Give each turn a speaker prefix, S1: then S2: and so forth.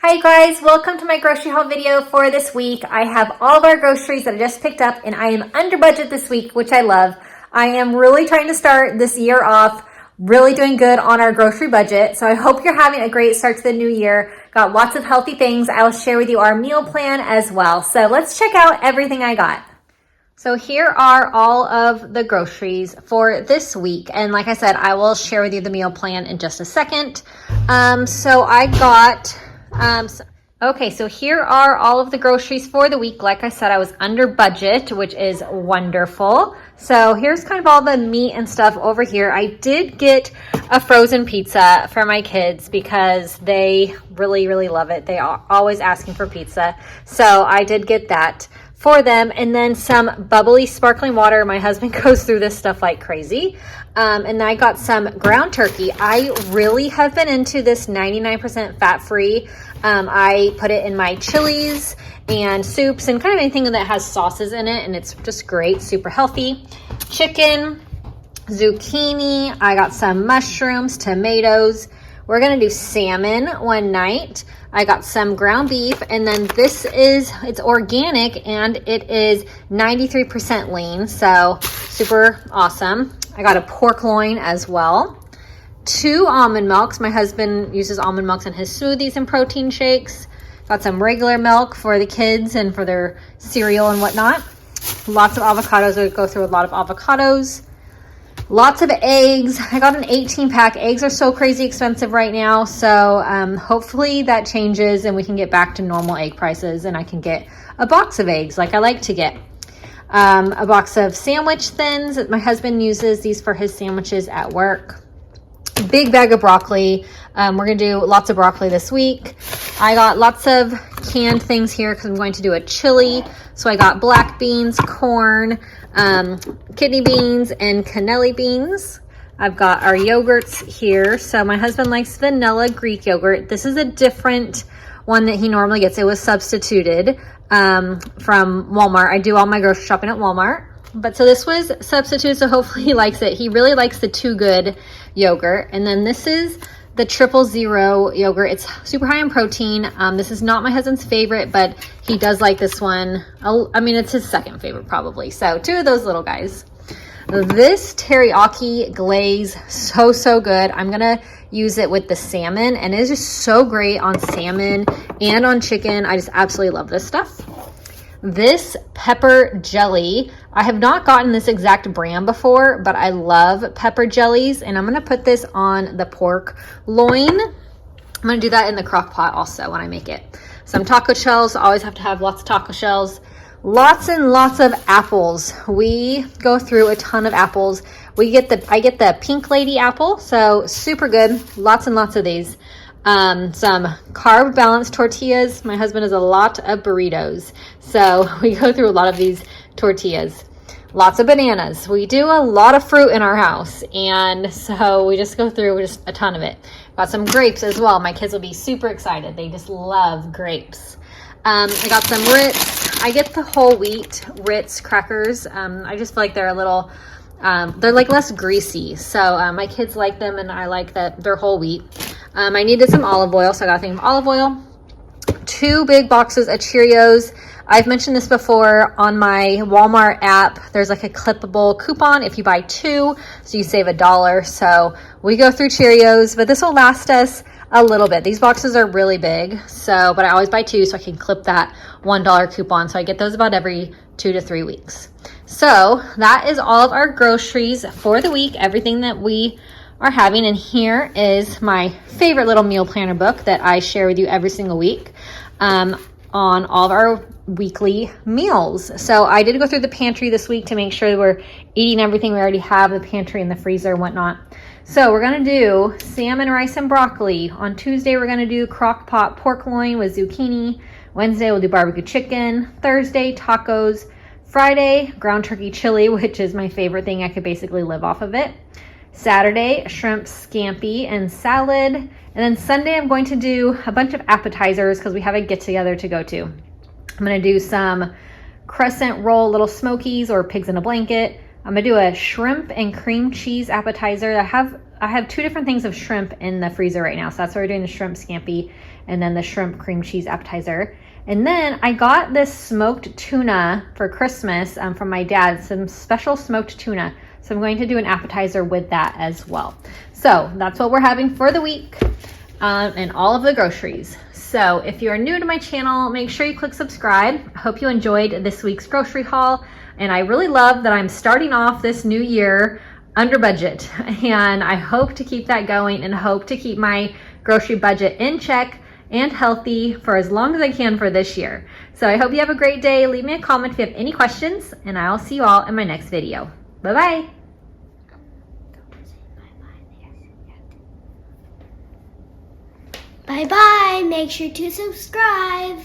S1: Hi guys, welcome to my grocery haul video for this week. I have all of our groceries that I just picked up and I am under budget this week, which I love. I am really trying to start this year off really doing good on our grocery budget. So I hope you're having a great start to the new year. Got lots of healthy things. I will share with you our meal plan as well. So let's check out everything I got. So here are all of the groceries for this week. And like I said, I will share with you the meal plan in just a second. Okay, so here are all of the groceries for the week. Like I said, I was under budget, which is wonderful. So here's kind of all the meat and stuff over here. I did get a frozen pizza for my kids because they really, really love it. They are always asking for pizza. So I did get that for them. And then some bubbly sparkling water. My husband goes through this stuff like crazy. And then I got some ground turkey. I really have been into this 99% fat-free. I put it in my chilies and soups and kind of anything that has sauces in it. And it's just great, super healthy. Chicken, zucchini. I got some mushrooms, tomatoes. We're going to do salmon one night. I got some ground beef, and then it's organic, and it is 93% lean, so super awesome. I got a pork loin as well. 2 almond milks. My husband uses almond milks in his smoothies and protein shakes. Got some regular milk for the kids and for their cereal and whatnot. Lots of avocados. I go through a lot of avocados. Lots of eggs. I got an 18-pack. Eggs are so crazy expensive right now. So hopefully that changes and we can get back to normal egg prices and I can get a box of eggs like I like to get. A box of sandwich thins. My husband uses these for his sandwiches at work. Big bag of broccoli. We're going to do lots of broccoli this week. I got lots of canned things here because I'm going to do a chili. So I got black beans, corn, kidney beans, and cannelli beans. I've got our yogurts here. So my husband likes vanilla Greek yogurt. This is a different one that he normally gets. It was substituted from Walmart. I do all my grocery shopping at Walmart. But so this was substituted, so hopefully he likes it. He really likes the Too Good yogurt. And then this is the 000 yogurt. It's super high in protein. This is not my husband's favorite, but he does like this one. I mean, it's his second favorite probably. So 2 of those little guys. This teriyaki glaze, so good. I'm gonna use it with the salmon, and it is just so great on salmon and on chicken. I just absolutely love this stuff. This pepper jelly, I have not gotten this exact brand before, but I love pepper jellies, and I'm going to put this on the pork loin. I'm going to do that in the crock pot also when I make it. Some taco shells, always have to have lots of taco shells. Lots and lots of apples. We go through a ton of apples. I get the Pink Lady apple, so super good. Lots and lots of these. Some carb balanced tortillas. My husband has a lot of burritos, so we go through a lot of these tortillas. Lots of bananas. We do a lot of fruit in our house, and so we just go through just a ton of it. Got some grapes as well. My kids will be super excited. They just love grapes. I got some Ritz. I get the whole wheat Ritz crackers. I just feel like they're a little they're like less greasy, so my kids like them, and I like that they're whole wheat. I needed some olive oil, so I got a thing of olive oil. 2 big boxes of Cheerios. I've mentioned this before on my Walmart app. There's like a clippable coupon if you buy 2, so you save $1. So we go through Cheerios, but this will last us a little bit. These boxes are really big, but I always buy 2 so I can clip that $1 coupon. So I get those about every 2 to 3 weeks. So that is all of our groceries for the week, everything that we are having. And here is my favorite little meal planner book that I share with you every single week on all of our weekly meals. So I did go through the pantry this week to make sure we're eating everything we already have in the pantry and the freezer and whatnot. So we're going to do salmon, rice, and broccoli. On Tuesday, we're going to do crock pot pork loin with zucchini. Wednesday, we'll do barbecue chicken. Thursday, tacos. Friday, ground turkey chili, which is my favorite thing. I could basically live off of it. Saturday, shrimp scampi and salad. And then Sunday, I'm going to do a bunch of appetizers because we have a get-together to go to. I'm going to do some crescent roll little smokies or pigs in a blanket. I'm going to do a shrimp and cream cheese appetizer. I have I have two different things of shrimp in the freezer right now. So that's why we're doing the shrimp scampi and then the shrimp cream cheese appetizer. And then I got this smoked tuna for Christmas from my dad, some special smoked tuna. So I'm going to do an appetizer with that as well. So that's what we're having for the week and all of the groceries. So if you are new to my channel, make sure you click subscribe. I hope you enjoyed this week's grocery haul. And I really love that I'm starting off this new year under budget. And I hope to keep that going and hope to keep my grocery budget in check and healthy for as long as I can for this year. So I hope you have a great day. Leave me a comment if you have any questions, and I'll see you all in my next video. Bye-bye.
S2: Bye-bye. Make sure to subscribe.